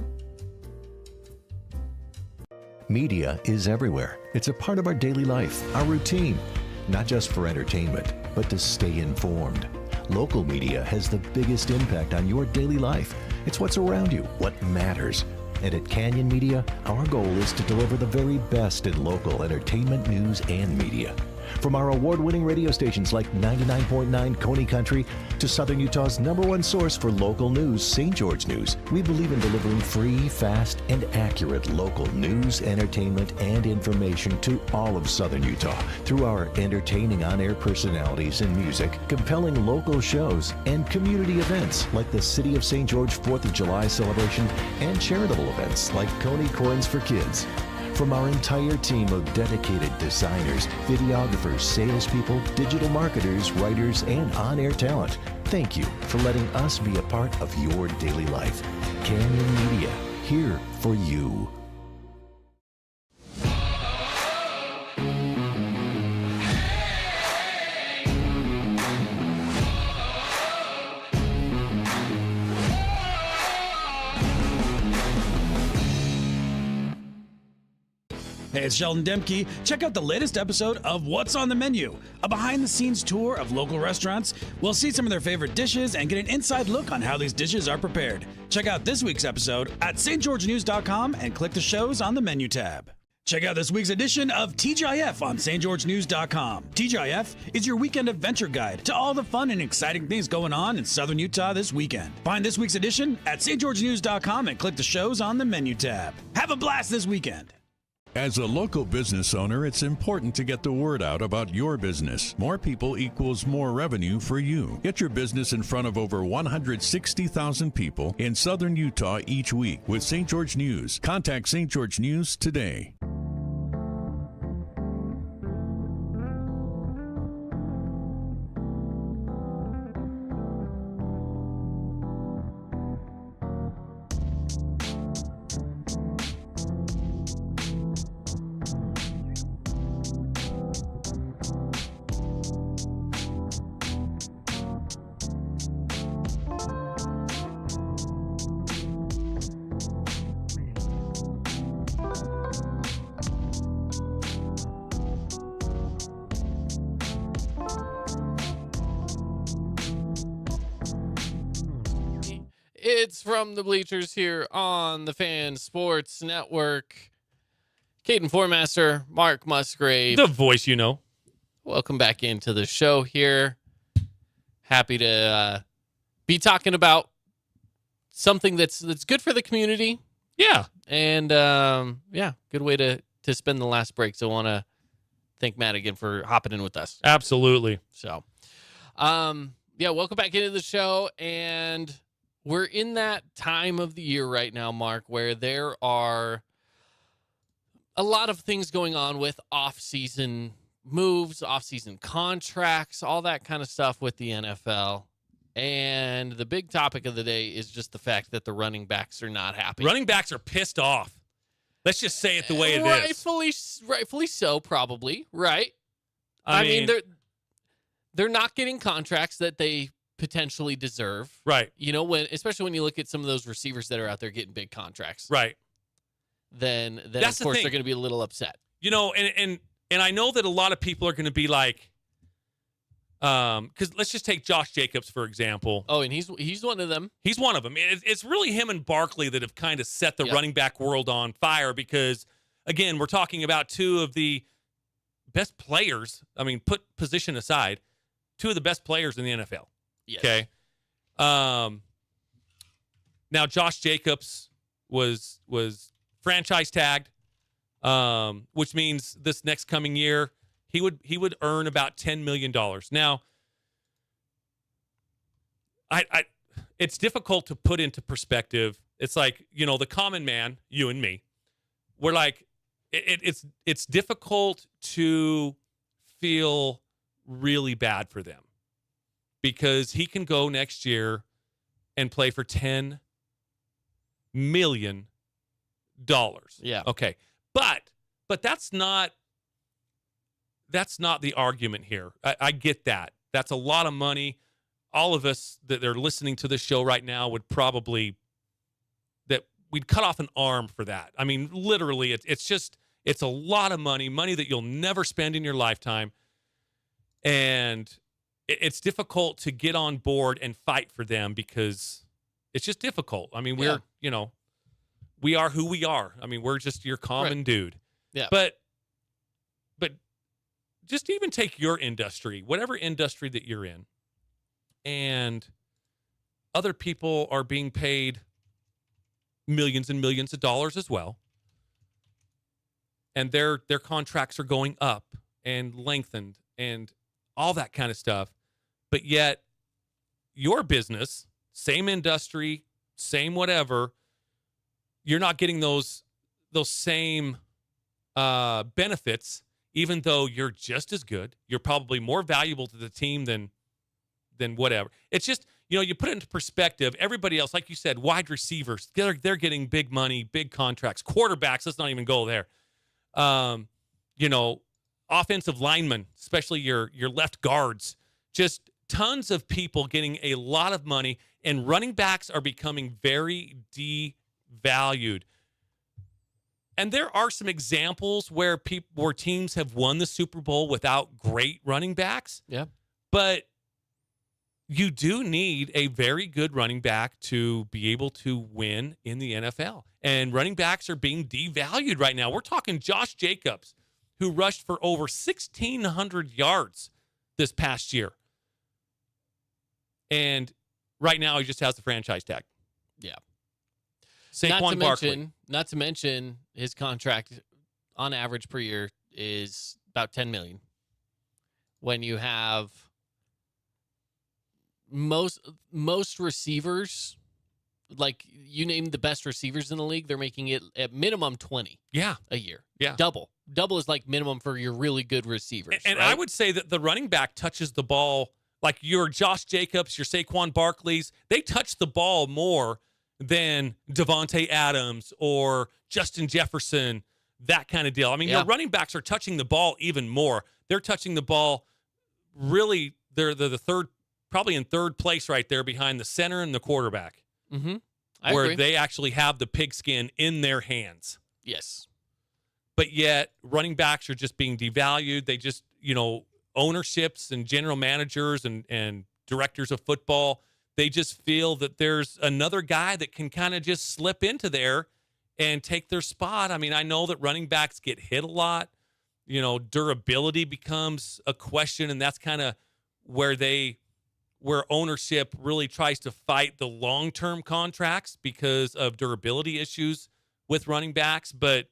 Media is everywhere. It's a part of our daily life, our routine, not just for entertainment, but to stay informed. Local media has the biggest impact on your daily life. It's what's around you, what matters. And at Canyon Media, our goal is to deliver the very best in local entertainment, news, and media. From our award-winning radio stations like 99.9 Coney Country to Southern Utah's #1 source for local news, St. George News, we believe in delivering free, fast, and accurate local news, entertainment, and information to all of Southern Utah through our entertaining on-air personalities and music, compelling local shows, and community events like the City of St. George 4th of July celebration and charitable events like Coney Corns for Kids. From our entire team of dedicated designers, videographers, salespeople, digital marketers, writers, and on-air talent, thank you for letting us be a part of your daily life. Canyon Media, here for you. Hey, it's Sheldon Demke. Check out the latest episode of What's on the Menu, a behind-the-scenes tour of local restaurants. We'll see some of their favorite dishes and get an inside look on how these dishes are prepared. Check out this week's episode at stgeorgenews.com and click the shows on the menu tab. Check out this week's edition of TGIF on stgeorgenews.com. TGIF is your weekend adventure guide to all the fun and exciting things going on in Southern Utah this weekend. Find this week's edition at stgeorgenews.com and click the shows on the menu tab. Have a blast this weekend. As a local business owner, it's important to get the word out about your business. More people equals more revenue for you. Get your business in front of over 160,000 people in Southern Utah each week with St. George News. Contact St. George News today. It's from the Bleachers here on the Fan Sports Network. Caden Formaster, Mark Musgrave. The voice you know. Welcome back into the show here. Happy to be talking about something that's good for the community. Yeah. And, good way to spend the last break. So I want to thank Matt again for hopping in with us. Absolutely. So, welcome back into the show. And we're in that time of the year right now, Mark, where there are a lot of things going on with off-season moves, off-season contracts, all that kind of stuff with the NFL. And the big topic of the day is just the fact that the running backs are not happy. Running backs are pissed off. Let's just say it the way it is. Rightfully so, probably. Right. I mean, they're not getting contracts that they potentially deserve. Right. You know, especially when you look at some of those receivers that are out there getting big contracts. Right. Then of course they're going to be a little upset. You know, and I know that a lot of people are going to be like, because let's just take Josh Jacobs, for example. Oh, and he's one of them. He's one of them. It's really him and Barkley that have kind of set the running back world on fire because, again, we're talking about two of the best players. I mean, put position aside, two of the best players in the NFL. Yes. Okay. Now, Josh Jacobs was franchise tagged, which means this next coming year, he would earn about $10 million. Now, it's difficult to put into perspective. It's like, you know, the common man, you and me, we're like, it's difficult to feel really bad for them because he can go next year and play for $10 million. Yeah. Okay. But that's not the argument here. I get that. That's a lot of money. All of us that are listening to this show right now would probably, that we'd cut off an arm for that. I mean, literally, it's a lot of money that you'll never spend in your lifetime. And it's difficult to get on board and fight for them because it's just difficult. I mean, we are who we are. I mean, we're just your common dude. Yeah. But just even take your industry, whatever industry that you're in, and other people are being paid millions and millions of dollars as well. And their contracts are going up and lengthened and all that kind of stuff. But yet your business, same industry, same whatever, you're not getting those same benefits, even though you're just as good. You're probably more valuable to the team than whatever. It's just, you know, you put it into perspective. Everybody else, like you said, wide receivers, they're getting big money, big contracts. Quarterbacks, let's not even go there. You know, offensive linemen, especially your left guards, just tons of people getting a lot of money, and running backs are becoming very devalued. And there are some examples where teams have won the Super Bowl without great running backs. Yeah. But you do need a very good running back to be able to win in the NFL. And running backs are being devalued right now. We're talking Josh Jacobs, who rushed for over 1,600 yards this past year. And right now he just has the franchise tag. Yeah. Saquon Barkley. Not to mention his contract on average per year is about $10 million. When you have most receivers, like you name the best receivers in the league, they're making it at minimum 20 a year. Yeah. Double is like minimum for your really good receivers. And right? I would say that the running back touches the ball, like your Josh Jacobs, your Saquon Barkleys, they touch the ball more than Devontae Adams or Justin Jefferson, that kind of deal. I mean, your running backs are touching the ball even more. They're touching the ball really, they're the third, probably in third place right there behind the center and the quarterback. Mm-hmm. Where agree. they actually have the pigskin in their hands. Yes. But yet running backs are just being devalued. They just, you know, ownerships and general managers and directors of football, They just feel that there's another guy that can kind of just slip into there and take their spot. I mean, I know that running backs get hit a lot. You know, durability becomes a question, and that's kind of where ownership really tries to fight the long-term contracts because of durability issues with running backs. But,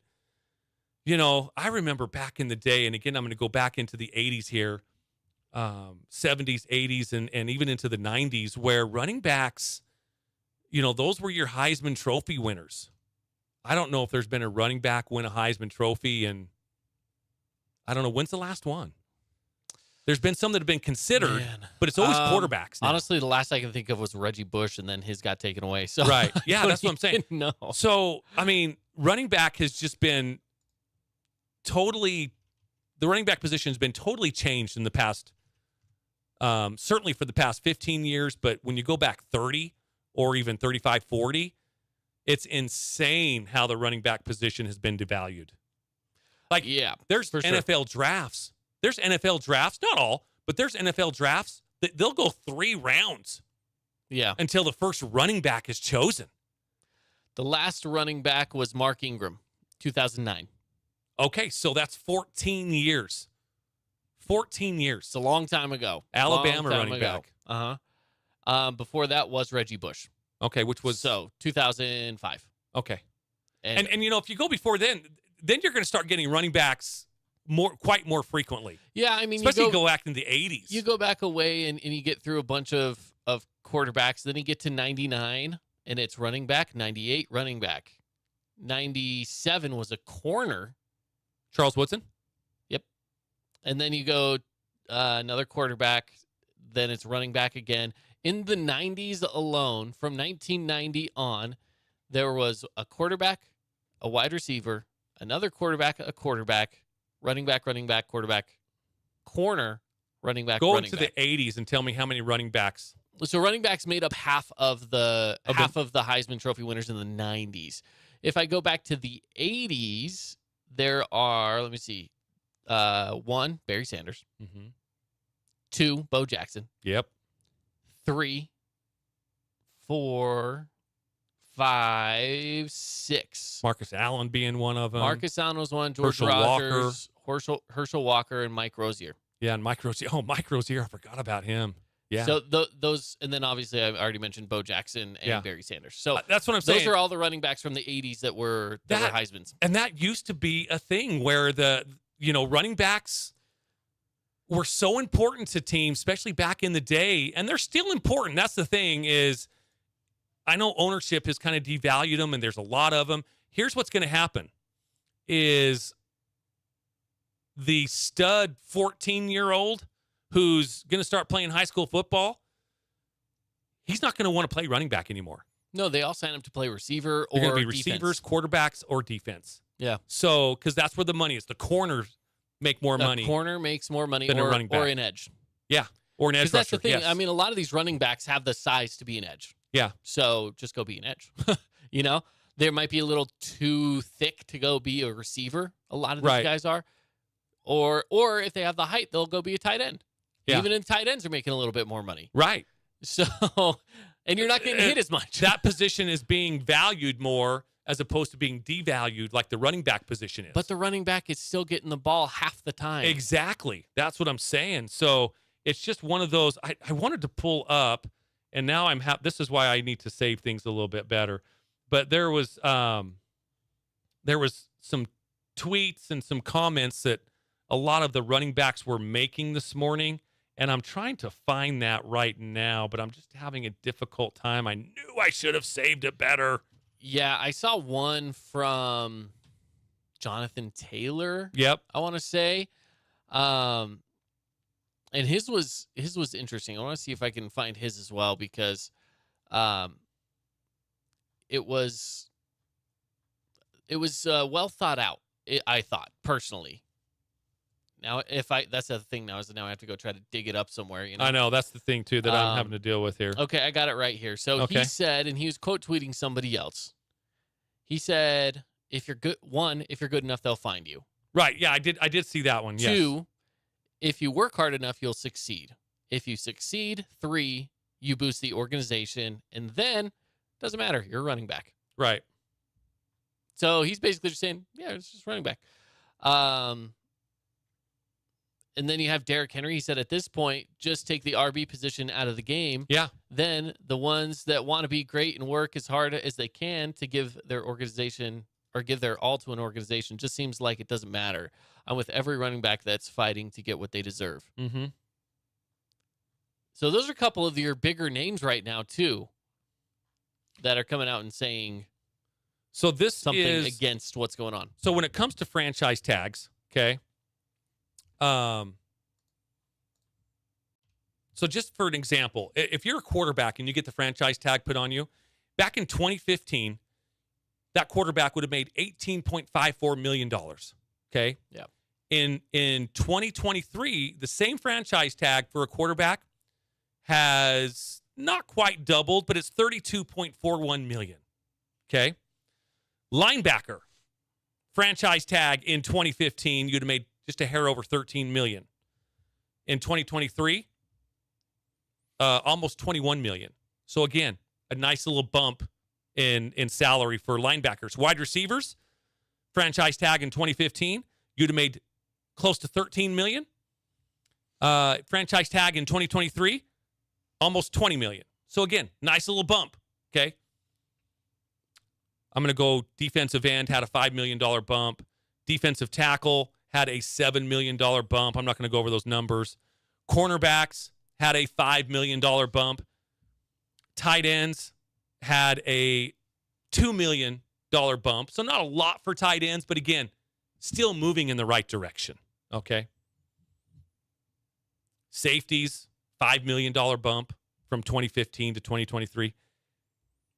you know, I remember back in the day, and again, I'm going to go back into the 80s here, 70s, 80s, and even into the 90s, where running backs, you know, those were your Heisman Trophy winners. I don't know if there's been a running back win a Heisman Trophy, and I don't know, when's the last one? There's been some that have been considered, but it's always quarterbacks now. Honestly, the last I can think of was Reggie Bush, and then his got taken away. So right. Yeah, that's what I'm saying. No. So, I mean, running back has just been the running back position has been totally changed in the past, certainly for the past 15 years. But when you go back 30 or even 35, 40, it's insane how the running back position has been devalued. Like, there's NFL drafts. There's NFL drafts, not all, but there's NFL drafts that they'll go 3 rounds. Yeah. Until the first running back is chosen. The last running back was Mark Ingram, 2009. Okay, so that's 14 years. 14 years. It's a long time ago. Alabama running back. Before that was Reggie Bush. Okay, which was 2005. Okay. And you know, if you go before then you're going to start getting running backs quite more frequently. Yeah, I mean, especially you go back in the 80s. You go back away and you get through a bunch of quarterbacks. Then you get to 99, and it's running back. 98, running back. 97 was a corner. Charles Woodson? Yep. And then you go another quarterback. Then it's running back again. In the 90s alone, from 1990 on, there was a quarterback, a wide receiver, another quarterback, a quarterback, running back, quarterback, corner, running back, Go into the 80s and tell me how many running backs. So running backs made up half of the Heisman Trophy winners in the 90s. If I go back to the 80s, there are, let me see, 1, Barry Sanders. Mm-hmm. 2, Bo Jackson. Yep. 3, 4, 5, 6. Marcus Allen being one of them. Marcus Allen was one. George Rogers, Herschel Walker, and Mike Rozier. Yeah, and Mike Rozier. Oh, Mike Rozier. I forgot about him. Yeah. So those, and then obviously I already mentioned Bo Jackson and Barry Sanders. So that's what I'm saying. Those are all the running backs from the 80s that were Heismans. And that used to be a thing where running backs were so important to teams, especially back in the day, and they're still important. That's the thing is, I know ownership has kind of devalued them, and there's a lot of them. Here's what's going to happen is the stud 14-year-old who's going to start playing high school football, he's not going to want to play running back anymore. No, they all sign up to play receiver They're or going to be receivers, quarterbacks, or defense. Yeah. So, because that's where the money is. The corners make more money. The corner makes more money than a running back. Or an edge. Yeah, or an edge rusher. That's the thing. Yes. I mean, a lot of these running backs have the size to be an edge. Yeah. So just go be an edge. You know, there might be a little too thick to go be a receiver. A lot of these guys are. Or if they have the height, they'll go be a tight end. Yeah. Even in tight ends are making a little bit more money. Right. So, and you're not getting hit as much. That position is being valued more as opposed to being devalued like the running back position is. But the running back is still getting the ball half the time. Exactly. That's what I'm saying. So it's just one of those. I wanted to pull up, and now this is why I need to save things a little bit better. But there was some tweets and some comments that a lot of the running backs were making this morning, and I'm trying to find that right now, but I'm just having a difficult time. I knew I should have saved it better. Yeah, I saw one from Jonathan Taylor. Yep. I want to say. And his was interesting. I want to see if I can find his as well, because it was well thought out, I thought, personally. Now, that's the thing now, is that now I have to go try to dig it up somewhere. You know? I know, that's the thing too that I'm having to deal with here. Okay, I got it right here. So He said, and he was quote tweeting somebody else. He said, "If you're good, if you're good enough, they'll find you." Right? Yeah, I did see that one. 2, if you work hard enough, you'll succeed. If you succeed, 3, you boost the organization, and then doesn't matter. You're a running back. Right. So he's basically just saying, yeah, it's just running back. And then you have Derrick Henry. He said at this point, just take the RB position out of the game. Yeah. Then the ones that want to be great and work as hard as they can to give their organization or give their all to an organization just seems like it doesn't matter. I'm with every running back that's fighting to get what they deserve. Mm-hmm. So those are a couple of your bigger names right now, too, that are coming out and saying something against what's going on. So when it comes to franchise tags, okay, so just for an example, if you're a quarterback and you get the franchise tag put on you, back in 2015, that quarterback would have made $18.54 million. Okay? Yeah. In 2023, the same franchise tag for a quarterback has not quite doubled, but it's $32.41 million. Okay? Linebacker, franchise tag in 2015, you'd have made just a hair over $13 million. In 2023, almost $21 million. So again, a nice little bump in salary for linebackers. Wide receivers, franchise tag in 2015, you'd have made close to $13 million. Franchise tag in 2023, almost $20 million. So again, nice little bump. Okay. I'm going to go defensive end, had a $5 million bump. Defensive tackle had a $7 million bump. I'm not going to go over those numbers. Cornerbacks had a $5 million bump. Tight ends had a $2 million bump. So not a lot for tight ends, but again, still moving in the right direction. Okay. Safeties, $5 million bump from 2015 to 2023.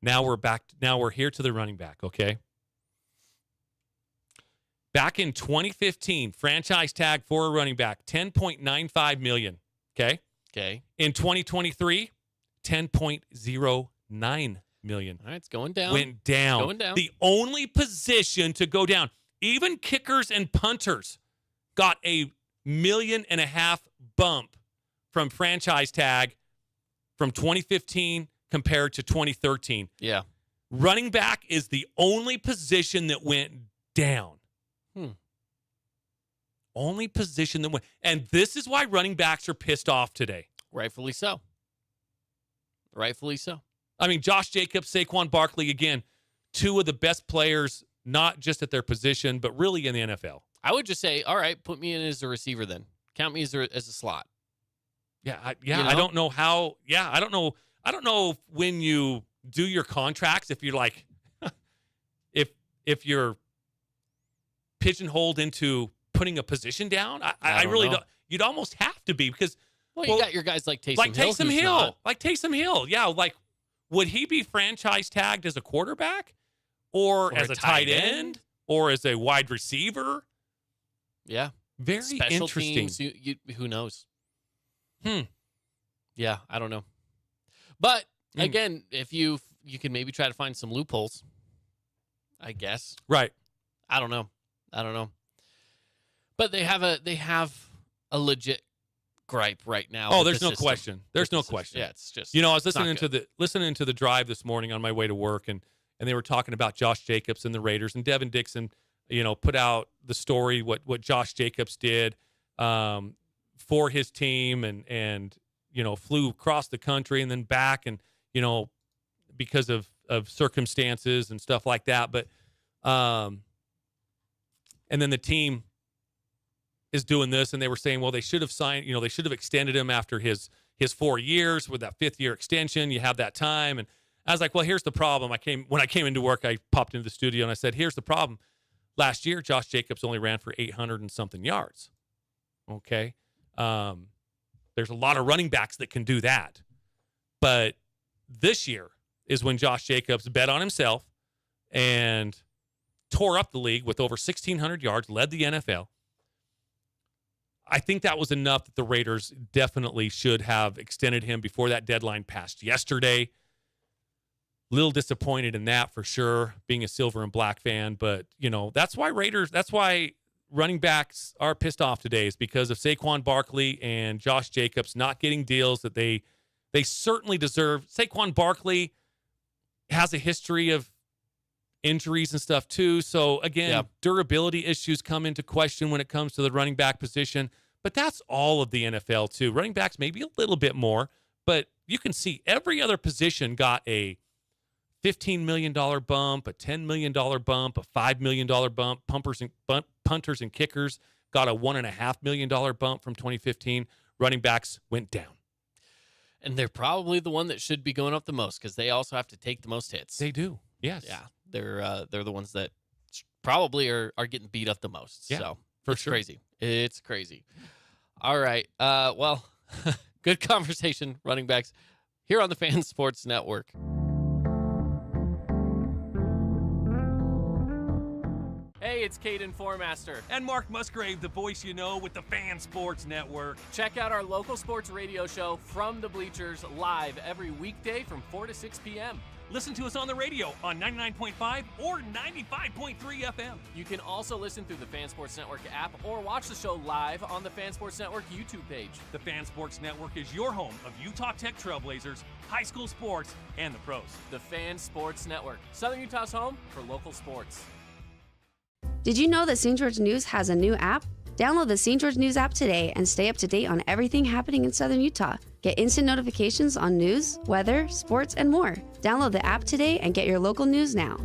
Now we're here to the running back, okay? Back in 2015, franchise tag for a running back, $10.95 million, okay? Okay. In 2023, $10.09 million. All right, it's going down. Went down. Going down. The only position to go down. Even kickers and punters got a $1.5 million bump from franchise tag from 2015 compared to 2013. Yeah. Running back is the only position that went down. Only position that went. And this is why running backs are pissed off today. Rightfully so. Rightfully so. I mean, Josh Jacobs, Saquon Barkley, again, two of the best players, not just at their position, but really in the NFL. I would just say, all right, put me in as a receiver then. Count me as a slot. Yeah, You know? I don't know how. Yeah, I don't know when you do your contracts if you're like, if you're pigeonholed into putting a position down. I really don't. You'd almost have to be because. Well, you got your guys like Taysom Hill. Like Taysom Hill. Yeah, like would he be franchise tagged as a quarterback or as a tight end or as a wide receiver? Yeah. Very Special interesting. Teams, who knows? Yeah, I don't know. But again, if you can maybe try to find some loopholes, I guess. Right. I don't know. But they have a legit gripe right now. Oh, there's no question. There's no question. Yeah, it's just I was listening to the drive this morning on my way to work, and they were talking about Josh Jacobs and the Raiders, and Devin Dixon, put out the story what Josh Jacobs did for his team, and flew across the country and then back, and because of circumstances and stuff like that, but and then the team is doing this, and they were saying, well, they should have signed, they should have extended him after his 4 years with that 5th year extension. You have that time. And I was like, well, here's the problem. When I came into work, I popped into the studio and I said, here's the problem. Last year, Josh Jacobs only ran for 800 and something yards. Okay. There's a lot of running backs that can do that. But this year is when Josh Jacobs bet on himself and tore up the league with over 1,600 yards, led the NFL. I think that was enough that the Raiders definitely should have extended him before that deadline passed yesterday. Little disappointed in that for sure, being a silver and black fan. But, that's why running backs are pissed off today, is because of Saquon Barkley and Josh Jacobs not getting deals that they They certainly deserve. Saquon Barkley has a history of injuries and stuff too. So again, durability issues come into question when it comes to the running back position. But that's all of the NFL too. Running backs maybe a little bit more, but you can see every other position got a $15 million bump, a $10 million bump, a $5 million bump. Punters and kickers got a $1.5 million bump from 2015. Running backs went down. And they're probably the one that should be going up the most because they also have to take the most hits. They do. Yes. Yeah. They're the ones that probably are getting beat up the most. Yeah, so for it's sure. crazy. It's crazy. All right. Well, good conversation, running backs, here on the Fan Sports Network. Hey, it's Caden Formaster. And Mark Musgrave, the voice you know with the Fan Sports Network. Check out our local sports radio show, From the Bleachers, live every weekday from 4 to 6 p.m. Listen to us on the radio on 99.5 or 95.3 FM. You can also listen through the Fan Sports Network app or watch the show live on the Fan Sports Network YouTube page. The Fan Sports Network is your home of Utah Tech Trailblazers, high school sports, and the pros. The Fan Sports Network, Southern Utah's home for local sports. Did you know that St. George News has a new app? Download the St. George News app today and stay up to date on everything happening in Southern Utah. Get instant notifications on news, weather, sports, and more. Download the app today and get your local news now.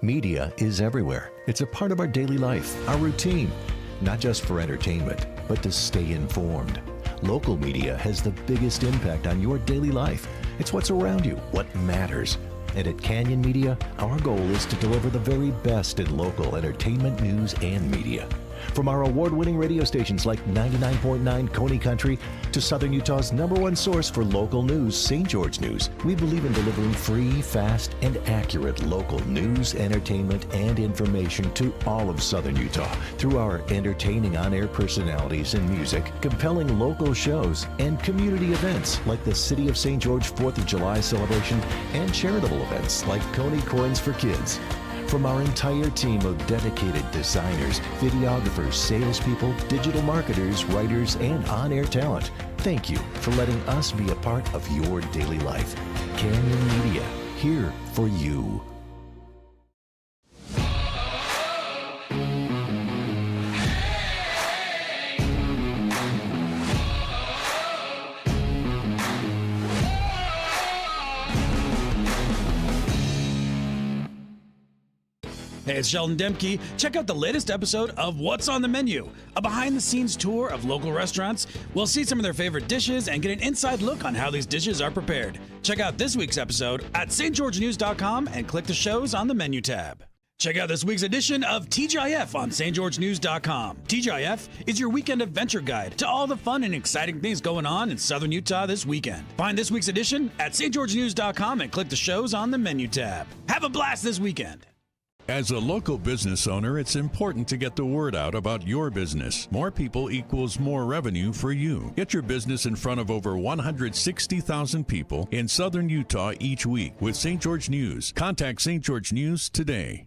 Media is everywhere. It's a part of our daily life, our routine, not just for entertainment, but to stay informed. Local media has the biggest impact on your daily life. It's what's around you, what matters. And at Canyon Media, our goal is to deliver the very best in local entertainment, news, and media. From our award-winning radio stations like 99.9 Coney Country to Southern Utah's #1 source for local news, St. George News, we believe in delivering free, fast, and accurate local news, entertainment, and information to all of Southern Utah through our entertaining on-air personalities and music, compelling local shows, and community events like the City of St. George 4th of July celebration and charitable events like Coney Coins for Kids. From our entire team of dedicated designers, videographers, salespeople, digital marketers, writers, and on-air talent, thank you for letting us be a part of your daily life. Canyon Media, here for you. Hey, it's Sheldon Demke. Check out the latest episode of What's on the Menu, a behind-the-scenes tour of local restaurants. We'll see some of their favorite dishes and get an inside look on how these dishes are prepared. Check out this week's episode at stgeorgenews.com and click the shows on the menu tab. Check out this week's edition of TGIF on stgeorgenews.com. TGIF is your weekend adventure guide to all the fun and exciting things going on in Southern Utah this weekend. Find this week's edition at stgeorgenews.com and click the shows on the menu tab. Have a blast this weekend. As a local business owner, it's important to get the word out about your business. More people equals more revenue for you. Get your business in front of over 160,000 people in Southern Utah each week with St. George News. Contact St. George News today.